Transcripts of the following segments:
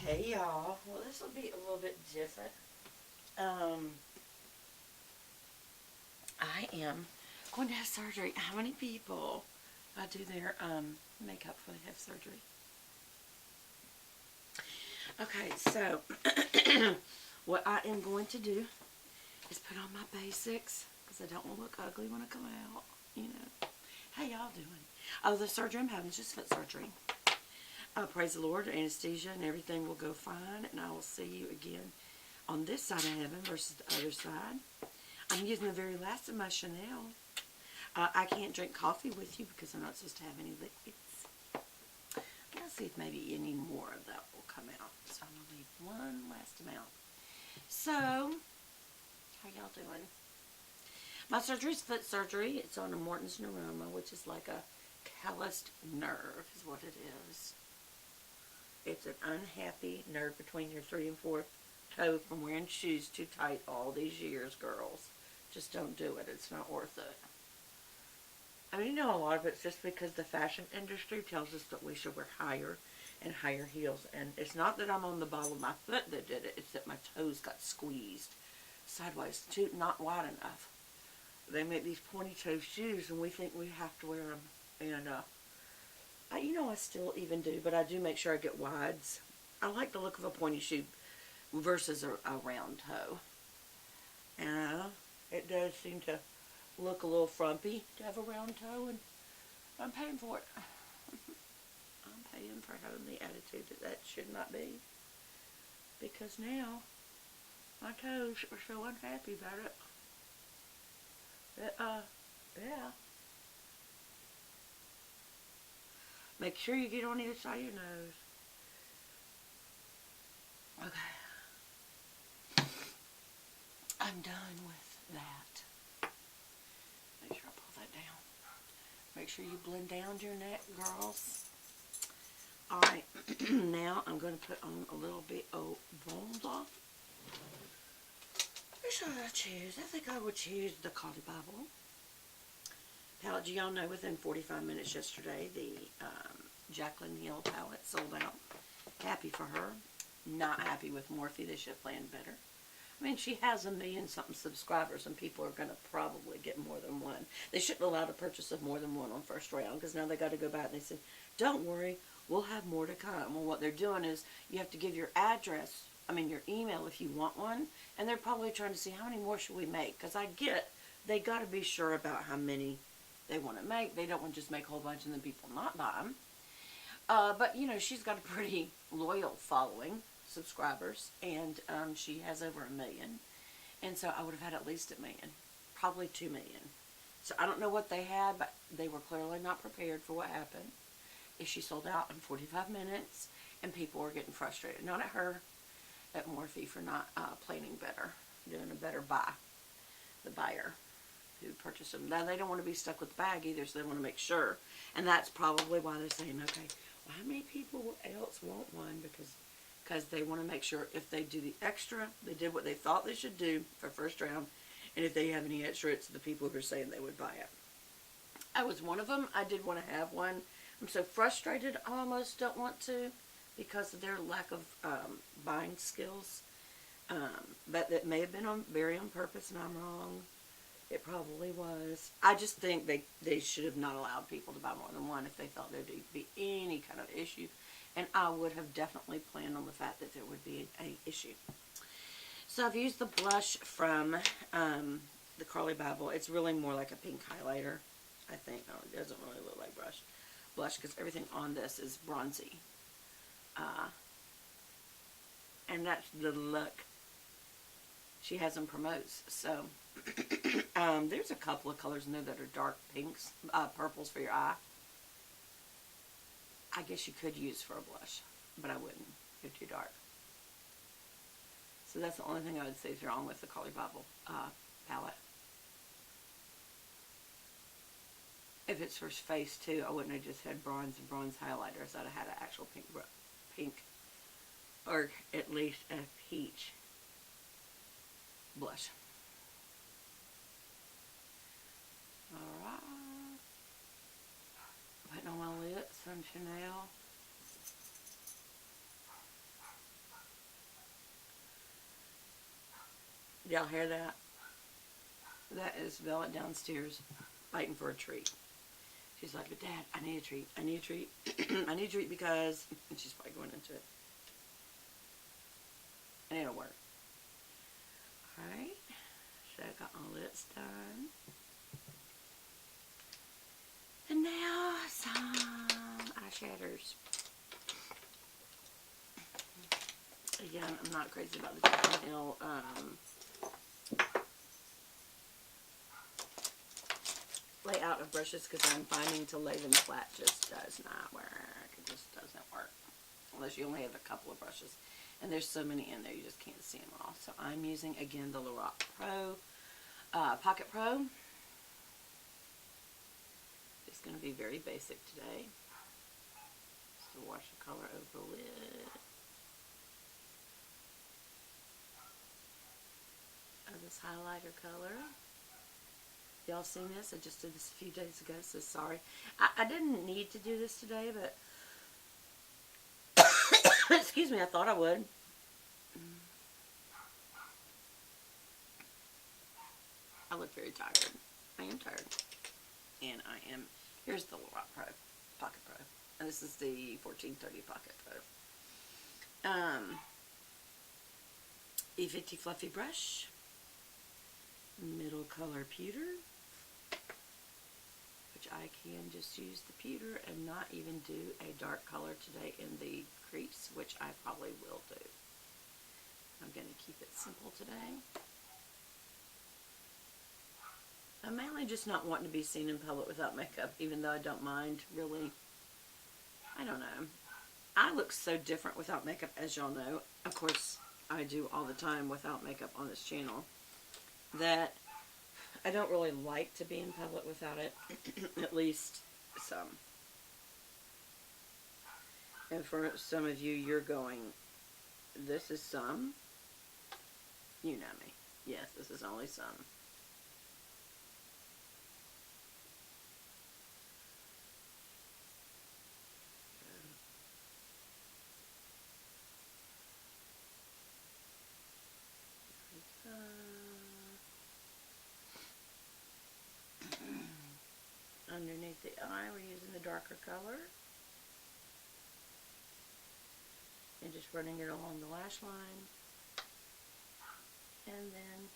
Hey y'all. Well, this will be a little bit different. Um, I am going to have surgery. How many people do their makeup before they have surgery? Okay, so what I am going to do is put on my basics because I don't want to look ugly when I come out. You know. How y'all doing? Oh, the surgery I'm having is just foot surgery. Praise the Lord, anesthesia and everything will go fine, and I will see you again on this side of heaven versus the other side. I'm using the very last of my Chanel. I can't drink coffee with you because I'm not supposed to have any liquids. I'm going to see if maybe any more of that will come out. So I'm going to leave one last amount. So, how y'all doing? My surgery is foot surgery. It's on a Morton's neuroma, which is like a calloused nerve is what it is. It's an unhappy nerve between your 3 and 4 toe from wearing shoes too tight all these years, girls. Just don't do it. It's not worth it. I mean, you know, a lot of it's just because the fashion industry tells us that we should wear higher and higher heels. And it's not that I'm on the ball of my foot that did it. It's that my toes got squeezed sideways, too, not wide enough. They make these pointy toe shoes, and we think we have to wear them. And you know, I still even do, but I do make sure I get wides. I like the look of a pointy shoe versus a round toe. And it does seem to look a little frumpy to have a round toe, and I'm paying for it. I'm paying for having the attitude that should not be. Because now, my toes are so unhappy about it. That, yeah. Make sure you get on either side of your nose. Okay. I'm done with that. Make sure I pull that down. Make sure you blend down your neck, girls. Alright, now I'm going to put on a little bit of bronzer. Which should I choose? I think I would choose the Kali Bible palette. Y'all know within 45 minutes yesterday, the Jaclyn Hill palette sold out. Happy for her. Not happy with Morphe. They should have planned better. I mean, she has 1,000,000-something subscribers, and people are going to probably get more than one. They shouldn't allow the purchase of more than one on first round, because now they got to go back and they said, don't worry, we'll have more to come. Well, what they're doing is you have to give your address, your email if you want one, and they're probably trying to see how many more should we make, because I get they got to be sure about how many they want to make. They don't want to just make a whole bunch and then people not buy them. But, you know, she's got a pretty loyal following, subscribers, and she has over 1,000,000. And so I would have had at least 1,000,000, probably 2,000,000. So I don't know what they had, but they were clearly not prepared for what happened. If she sold out in 45 minutes, and people were getting frustrated. Not at her, at Morphe for not planning better, doing a better buy. The buyer who purchased them. Now, they don't want to be stuck with the bag either, so they want to make sure. And that's probably why they're saying, okay, well, how many people else want one? Because they want to make sure if they do the extra, they did what they thought they should do for first round. And if they have any extra, it's the people who are saying they would buy it. I was one of them. I did want to have one. I'm so frustrated I almost don't want to because of their lack of buying skills. But that may have been very on purpose, and I'm wrong. It probably was. I just think they should have not allowed people to buy more than one if they thought there'd be any kind of issue. And I would have definitely planned on the fact that there would be an issue. So I've used the blush from the Carly Bible. It's really more like a pink highlighter, I think. No, it doesn't really look like blush because everything on this is bronzy. And that's the look she has them promotes. So there's a couple of colors in there that are dark pinks, purples for your eye. I guess you could use for a blush, but I wouldn't. They're too dark. So that's the only thing I would say is wrong with the Carly Bible palette. If it's for face too, I wouldn't have just had bronze and bronze highlighters. I'd have had an actual pink, or at least a peach blush. Alright. Putting on my lips from Chanel. Y'all hear that? That is Bella downstairs fighting for a treat. She's like, but Dad, I need a treat. I need a treat. I need a treat because... And she's probably going into it. And it'll work. Alright. So I got all this done. And now some eyeshadows. Again, I'm not crazy about the Jaclyn Hill layout of brushes because I'm finding to lay them flat just does not work. It just doesn't work. Unless you only have a couple of brushes. And there's so many in there you just can't see them all. So I'm using, again, the Lorac Pro, Pocket Pro. It's going to be very basic today. Just to wash the color over the lid of this highlighter color. Y'all seen this? I just did this a few days ago, so sorry. I didn't need to do this today, but excuse me, I thought I would. I look very tired. I am tired. And I am, here's the Lorac Pro, Pocket Pro. And this is the 1430 Pocket Pro. E50 Fluffy Brush. Middle color pewter. Which I can just use the pewter and not even do a dark color today in the crease, which I probably will do. I'm going to keep it simple today. I'm mainly just not wanting to be seen in public without makeup, even though I don't mind, really. I don't know. I look so different without makeup, as y'all know. Of course, I do all the time without makeup on this channel. That I don't really like to be in public without it. At least some. And for some of you, you're going, this is some. You know me. Yes, this is only some. Underneath the eye, we're using the darker color. And just running it along the lash line. And then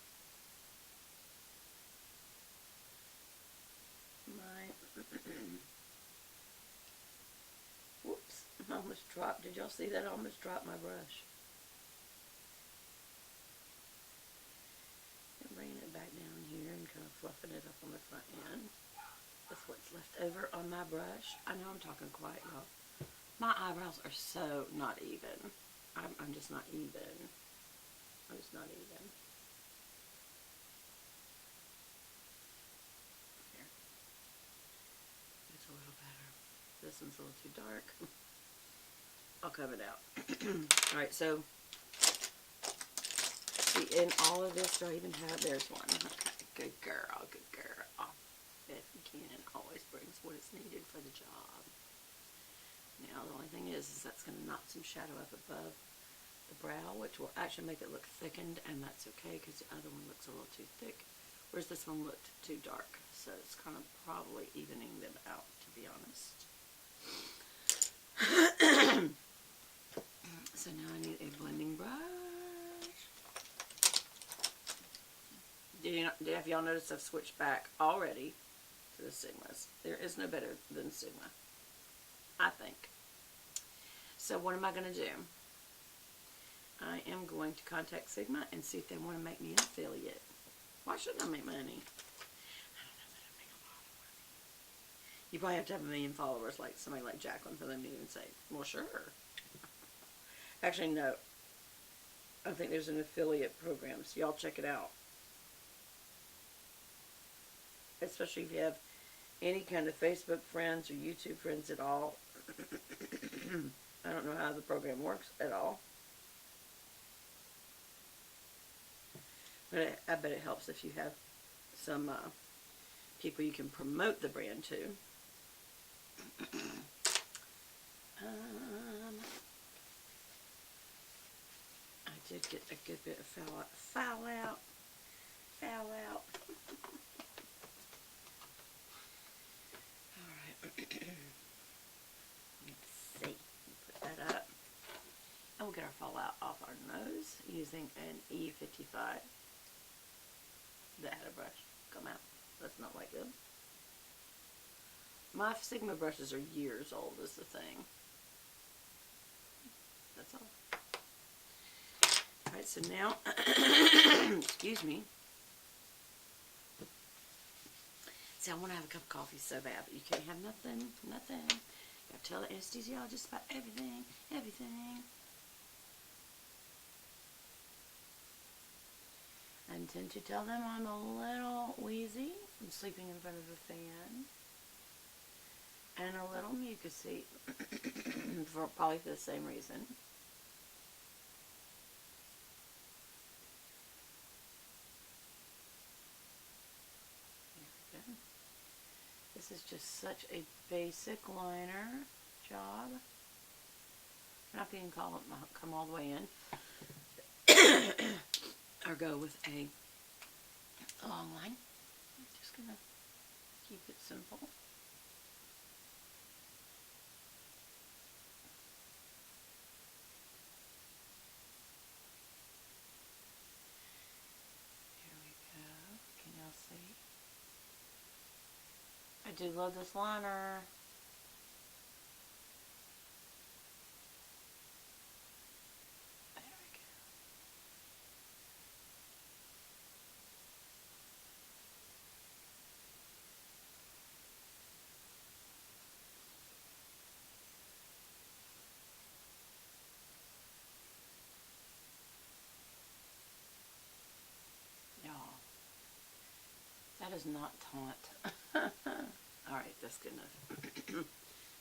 my whoops, I almost dropped. Did y'all see that? I almost dropped my brush. And bringing it back down here and kind of fluffing it up on the front end. That's what's left over on my brush. I know I'm talking quiet, y'all. My eyebrows are so not even. I'm just not even. I'm just not even. Here. It's a little better. This one's a little too dark. I'll comb it out. Alright, so see, in all of this, do I even have, there's one. Okay, good girl, good girl. If you can, always brings what is needed for the job. Now, the only thing is that's going to knock some shadow up above the brow, which will actually make it look thickened, and that's okay because the other one looks a little too thick, whereas this one looked too dark. So it's kind of probably evening them out, to be honest. So now I need a blending brush. Have y'all noticed I've switched back already to the Sigmas? There is no better than Sigma, I think. So what am I going to do? I am going to contact Sigma and see if they want to make me an affiliate. Why shouldn't I make money? I don't know that I make a lot of money. You probably have to have 1 million followers like somebody like Jaclyn for them to even say, well, sure. Actually, no. I think there's an affiliate program, so y'all check it out. Especially if you have any kind of Facebook friends or YouTube friends at all. I don't know how the program works at all. But I bet it helps if you have some people you can promote the brand to. I did get a good bit of foul out. foul out. Alright. Let's see. Put that up. And we'll get our fallout off our nose using an E55. That had a brush come out. That's not like them. My Sigma brushes are years old is the thing. That's all. Alright, so now, excuse me. See, I want to have a cup of coffee so bad, but you can't have nothing. You have to tell the anesthesiologist about everything. I intend to tell them I'm a little wheezy from sleeping in front of a fan. And a little mucusy, for probably the same reason. There we go. This is just such a basic liner job. I'm not going to come all the way in. Or go with a long line. I'm just going to keep it simple. See. I do love this liner. There we go. Y'all. That is not taunt. Alright, that's good enough.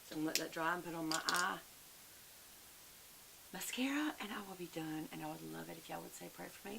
So I'm going to let that dry and put on my eye mascara, and I will be done. And I would love it if y'all would say a prayer for me.